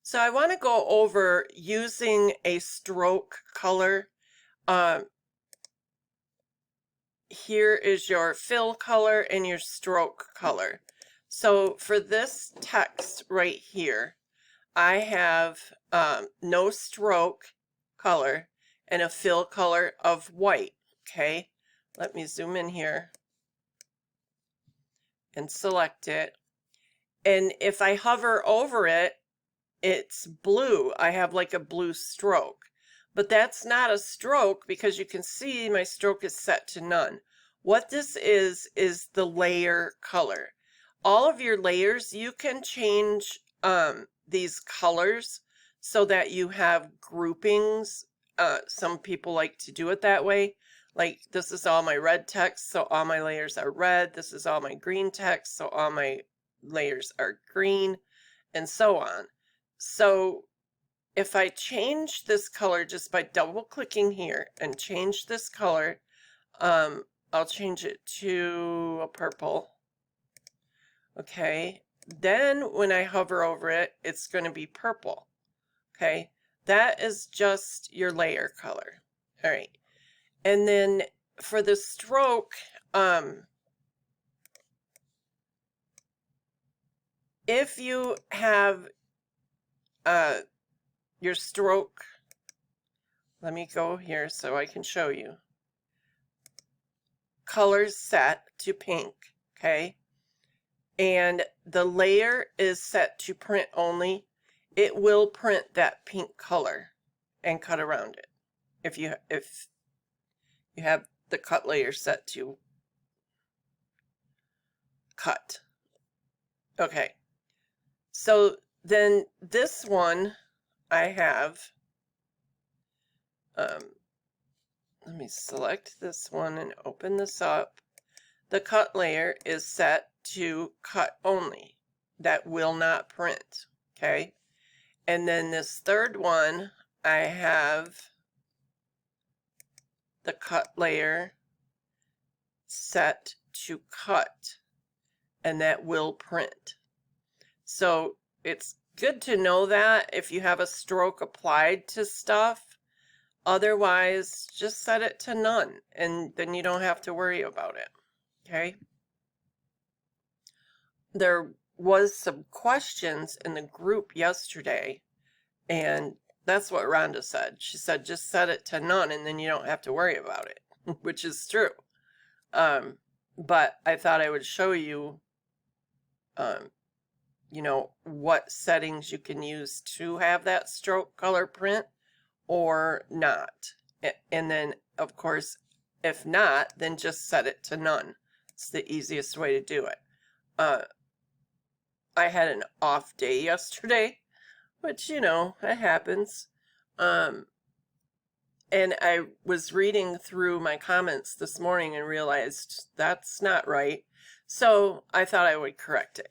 So I want to go over using a stroke color. Here is your fill color and your stroke color. So for this text right here, I have no stroke color and a fill color of white. Okay, let me zoom in here and select it. And if I hover over it, it's blue. I have like a blue stroke, but that's not a stroke because you can see my stroke is set to none. What this is the layer color. All of your layers, you can change these colors so that you have groupings. Some people like to do it that way. Like this is all my red text, so all my layers are red. This is all my green text, so all my layers are green, and so on. So if I change this color just by double clicking here and change this color, I'll change it to a purple. Okay, then when I hover over it, it's going to be purple. Okay, that is just your layer color. All right, and then for the stroke, if you have your stroke, let me go here so I can show you. Colors set to pink, okay? And the layer is set to print only. It will print that pink color and cut around it. If you have the cut layer set to cut. Okay. So then this one I have, let me select this one and open this up. The cut layer is set to cut only. That will not print, okay? And then this third one, I have the cut layer set to cut, and that will print. So it's good to know that if you have a stroke applied to stuff. Otherwise, just set it to none, and then you don't have to worry about it, okay? There was some questions in the group yesterday, and that's what Rhonda said. She said, just set it to none, and then you don't have to worry about it, which is true. But I thought I would show you, you know, what settings you can use to have that stroke color print or not. And then, of course, if not, then just set it to none. It's the easiest way to do it. I had an off day yesterday, which, you know, it happens. And I was reading through my comments this morning and realized that's not right. So I thought I would correct it.